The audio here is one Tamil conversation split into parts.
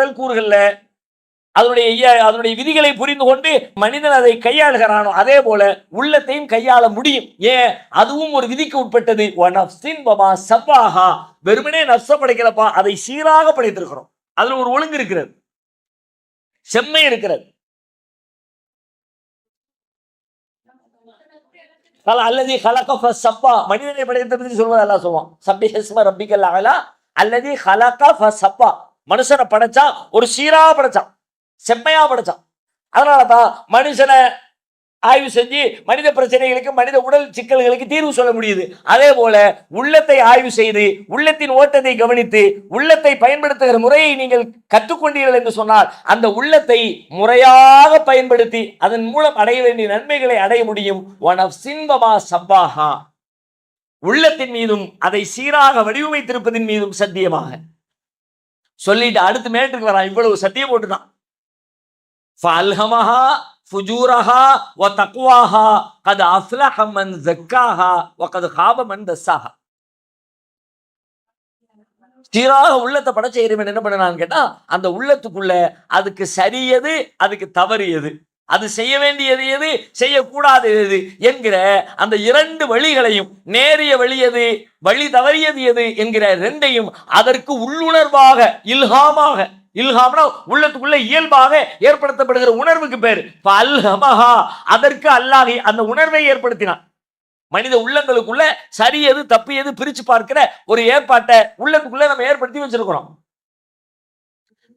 உடல் கூறுகள்ல அதனுடைய விதிகளை புரிந்து கொண்டு மனிதன் அதை கையாளுகிறானோ அதே போல உள்ளத்தையும் கையாள முடியும். ஏன்? அதுவும் ஒரு விதிக்கு உட்பட்டது. வெறுமனே நப்ச படைக்கலப்பா, அதை சீராக படைத்திருக்கிறோம். அதுல ஒரு ஒழுங்கு இருக்கிறது, செம்மை இருக்கிறது. அல்லதி ஹலக ஃபஸப்பா, மனிதனை படைத்ததை பற்றி சொல்வது அல்லாஹ் சொல்வான். சப்பிஹிஸ்ம ரப்பிக்கல் அலா அல்லதி ஹலக ஃபஸப்பா. மனுஷனை படைச்சா ஒரு சீரா படைச்சான், செம்மையா படைச்சான். அதனாலதான் மனுஷனை ஆய்வு செஞ்சு மனித பிரச்சனைகளுக்கு, மனித உடல் சிக்கல்களுக்கு தீர்வு சொல்ல முடியுது. அதே போல உள்ளத்தை ஆய்வு செய்து உள்ளத்தின் ஓட்டத்தை கவனித்து உள்ளத்தை பயன்படுத்துகிற முறையை நீங்கள் கற்றுக்கொண்டீர்கள் என்று சொன்னால் அந்த உள்ளத்தை முறையாக பயன்படுத்தி அதன் மூலம் அடைய வேண்டிய நன்மைகளை அடைய முடியும். உள்ளத்தின் மீதும் அதை சீராக வடிவமைத்திருப்பதன் மீதும் சத்தியமாக சொல்லிட்டு அடுத்து மேட்டுக்கு வரான். இவ்வளவு சத்தியம் போட்டுதான் ஃபுஜூரஹா வ தக்வாஹா கத் அஃப்லஹ மன் ஸக்காஹா வ கத் ஹாப மன் தஸ்ஸாஹா. சீராக உள்ளத்தை படைச்ச இறைவன் என்ன பண்ணான்னு கேட்டா, அந்த உள்ளத்துக்குள்ள அதுக்கு சரியது, அதுக்கு தவறு எது, அது செய்ய வேண்டியது எது, செய்யக்கூடாது எது என்கிற அந்த இரண்டு வழிகளையும், நேரிய வழி எது, வழி தவறியது எது என்கிற ரெண்டையும் அதற்கு உள்ளுணர்வாக இல்ஹாமாக, இல்ஹாம்னா உள்ளத்துக்குள்ள இயல்பாக ஏற்படுத்தப்படுகிற உணர்வுக்கு பேர். அதற்கு அல்லாஹ் அந்த உணர்வை ஏற்படுத்தினான். மனித உள்ளங்களுக்குள்ள சரி எது தப்பு எது பிரிச்சு பார்க்கிற ஒரு ஏற்பாட்டை உள்ளத்துக்குள்ள நம்ம ஏற்படுத்தி வச்சிருக்கிறோம்.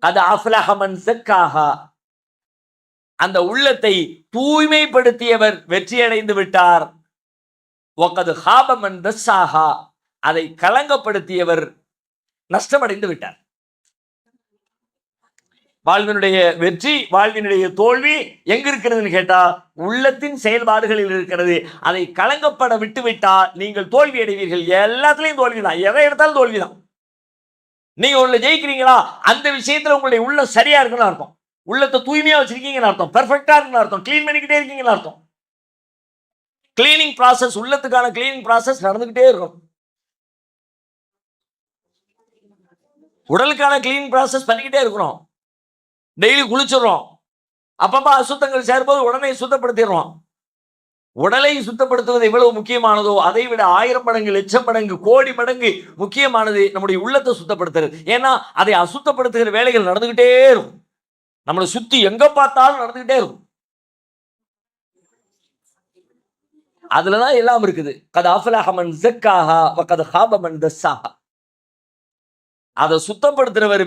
கத் அஃப்லஹ மன் ஸக்காஹா, அந்த உள்ளத்தை தூய்மைப்படுத்தியவர் வெற்றியடைந்து விட்டார். வகத் ஹாப மன் தஸ்ஸாஹா, அதை களங்கப்படுத்தியவர் நஷ்டமடைந்து விட்டார். வாழ்வினுடைய வெற்றி, வாழ்வினுடைய தோல்வி எங்க இருக்கிறதுன்னு கேட்டா உள்ளத்தின் செயல்பாடுகளில் இருக்கிறது. அதை களங்கப்பட விட்டு விட்டால் நீங்கள் தோல்வி அடைவீர்கள். எல்லாத்துலயும் தோல்விதான், எதை எடுத்தாலும் தோல்விதான். நீங்க ஒண்ணு ஜெயிக்கிறீங்களா, அந்த விஷயத்துல உங்களுடைய உள்ளம் சரியா இருக்குன்னு அர்த்தம். உள்ளத்தை தூய்மையா வச்சிருக்கீங்கன்னு அர்த்தம், பெர்ஃபெக்டா இருக்குன்னு அர்த்தம், கிளீன் பண்ணிக்கிட்டே இருக்கீங்கன்னு அர்த்தம். கிளீனிங் ப்ராசஸ், உள்ளத்துக்கான கிளீனிங் ப்ராசஸ் நடந்துகிட்டே இருக்கும். உடலுக்கான கிளீனிங் ப்ராசஸ் பண்ணிக்கிட்டே இருக்கிறோம். டெய்லி குளிச்சிடறோம், அப்பப்ப அசுத்தங்கள் சேரும்போது உடனே சுத்தப்படுத்திடுறோம். உடலை சுத்தப்படுத்துவது எவ்வளவு முக்கியமானதோ அதை விட 1000 மடங்கு, லட்சம் மடங்கு, கோடி மடங்கு முக்கியமானது நம்முடைய உள்ளத்தை சுத்தப்படுத்துறது. ஏன்னா அதை அசுத்தப்படுத்துகிற வேலைகள் நடந்துகிட்டே இருக்கும், நம்மளை சுத்தி எங்க பார்த்தாலும் நடந்துகிட்டே இருக்கும். அதுலதான் எல்லாம் இருக்குது. கத் அஃப்லஹ மன் ஸக்காஹா வ கத் ஹாப மன் தஸ்ஸாஹா. அதை சுத்தப்படுத்துறவர்